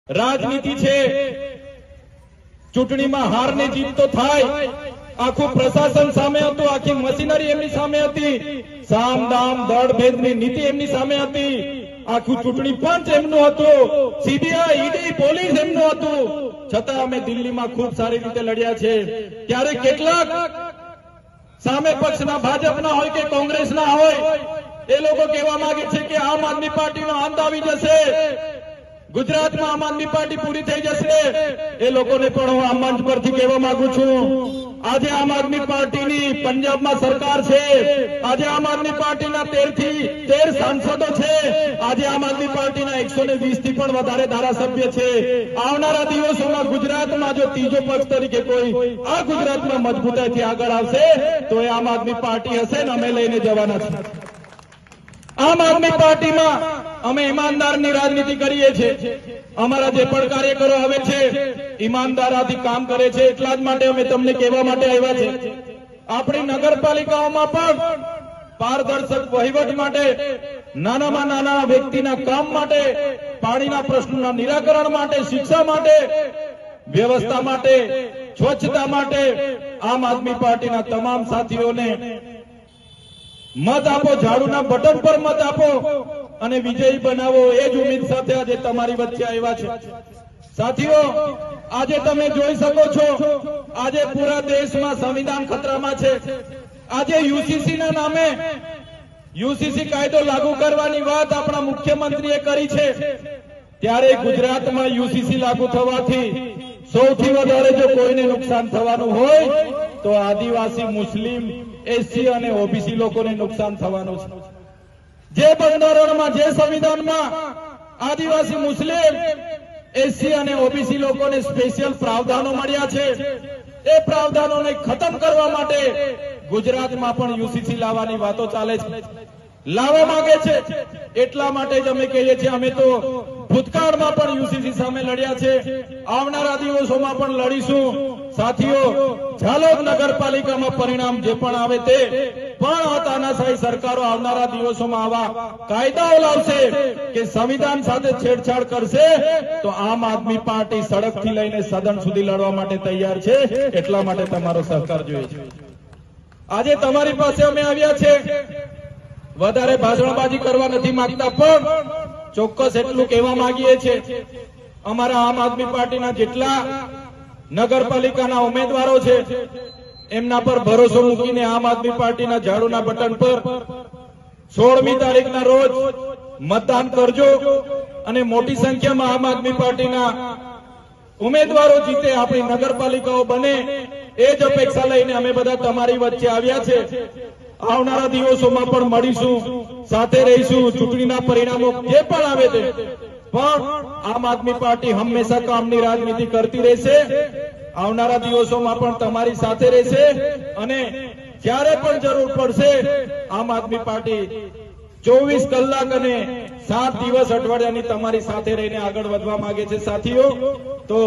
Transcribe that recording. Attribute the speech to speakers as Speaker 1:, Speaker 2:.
Speaker 1: રાજનીતિ છે, ચૂંટણીમાં હાર ને જીત તો થાય. આખું પ્રશાસન સામે હતું, આખી મશીનરી એમની સામે હતી, સામ દામ દળ ભેદની નીતિ એમની સામે હતી, આખું ચૂંટણી પંચ એમનું હતું, સીબીઆઈ ઈડી પોલીસ એમનું હતું. છતાં અમે દિલ્હીમાં ખૂબ સારી રીતે લડ્યા છે. ત્યારે કેટલાક સામે પક્ષના ભાજપના હોય કે કોંગ્રેસના હોય એ લોકો કહેવા માંગે છે કે આમ આદમી પાર્ટીનો અંત આવી જશે, ગુજરાતમાં આમ આદમી પાર્ટી પૂરી થઈ જશે. એ લોકોને પણ હું આ મંચ પરથી કહેવા માંગુ છું, આજે આમ આદમી પાર્ટીની પંજાબમાં સરકાર છે, આજે આમ આદમી પાર્ટીના 13 સાંસદો છે, આજે આમ આદમી પાર્ટીના 120 થી પણ વધારે ધારાસભ્ય છે. આવનારા દિવસોમાં ગુજરાતમાં જો ત્રીજો પક્ષ તરીકે કોઈ આ ગુજરાતમાં મજબૂતાઈથી આગળ આવશે તો એ આમ આદમી પાર્ટી હશે ને અમે લઈને જવાના છે. આમ આદમી પાર્ટીમાં અમે ઈમાનદારની રાજનીતિ કરીએ છીએ. અમારા જે પણ કાર્યકરો આવે છે ઈમાનદારીથી કામ કરે છે. એટલા જ માટે અમે તમને કહેવા માટે આવ્યા છે, આપણી નગરપાલિકાઓમાં પણ પારદર્શક વહીવટ માટે, નાનામાં નાના વ્યક્તિના કામ માટે, પાણીના પ્રશ્નોના નિરાકરણ માટે, શિક્ષા માટે, વ્યવસ્થા માટે, સ્વચ્છતા માટે આમ આદમી પાર્ટીના તમામ સાથીઓને મત આપો, ઝાડુના બટન પર મત આપો અને વિજયી બનાવો. એ જ ઉમ્મીદ સાથે આજે તમારી વચ્ચે આવ્યા છે. સાથીઓ, આજે તમે જોઈ શકો છો, આજે પૂરા દેશમાં સંવિધાન ખતરામાં છે. આજે યુસીસી ના નામે યુસીસી કાયદો લાગુ કરવાની વાત આપણા મુખ્યમંત્રીએ કરી છે. ત્યારે ગુજરાતમાં યુસીસી લાગુ થવાથી સૌથી વધારે જો કોઈને નુકસાન થવાનું હોય તો આદિવાસી, મુસ્લિમ, એસસી અને ઓબીસી લોકોને નુકસાન થવાનું છે. જે બંધારણમાં, જે સંવિધાનમાં આદિવાસી, મુસ્લિમ, એસસી અને ઓબીસી લોકોને સ્પેશિયલ પ્રાવધાનો મળ્યા છે, એ પ્રાવધાનોને ખતમ કરવા માટે ગુજરાતમાં પણ યુસીસી લાવવાની વાતો ચાલે છે, લાવવા માંગે છે. એટલા માટે જ અમે કહીએ છીએ, અમે તો ભૂતકાળમાં પણ યુસીસી સામે લડ્યા છે, આવનારા દિવસોમાં પણ લડીશું. સાથીઓ, ઝાલોદ નગરપાલિકામાં પરિણામ જે પણ આવે તે પણ તાનાશાહી સરકારો આવનારા દિવસોમાં આવા કાયદાઓ લાવશે કે સંવિધાન સાથે છેડછાડ કરશે તો આમ આદમી પાર્ટી સડકથી લઈને સદન સુધી લડવા માટે તૈયાર છે. એટલા માટે તમારો સહકાર જોઈએ છે. આજે તમારી પાસે અમે આવ્યા છે, વધારે ભાષણબાજી કરવા નથી માંગતા, પણ ચોક્કસ એટલું કહેવા માંગીએ છીએ, અમારા આમ આદમી પાર્ટીના જેટલા નગરપાલિકાના ઉમેદવારો છે એમના પર ભરોસો મૂકીને આમ આદમી પાર્ટીના ઝાડુના બટન પર 16મી તારીખના રોજ મતદાન કરજો અને મોટી સંખ્યામાં આમ આદમી પાર્ટીના ઉમેદવારો જીતે, આપણી નગરપાલિકાઓ બને, એ જ અપેક્ષા લઈને અમે બધા તમારી વચ્ચે આવ્યા છે. આવનારા દિવસોમાં પણ મળીશું, સાથે રહીશું. ચૂંટણીના પરિણામો જે પણ આવે તે પણ આમ આદમી પાર્ટી હંમેશા કામની રાજનીતિ કરતી રહેશે. આવનારા દિવસોમાં પણ તમારી સાથે રહેશે અને જ્યારે પણ જરૂર પડશે આમ આદમી પાર્ટી 24 કલાક અને 7 દિવસ અઠવાડિયાની તમારી સાથે રહીને આગળ વધવા માંગે છે. સાથીઓ, તો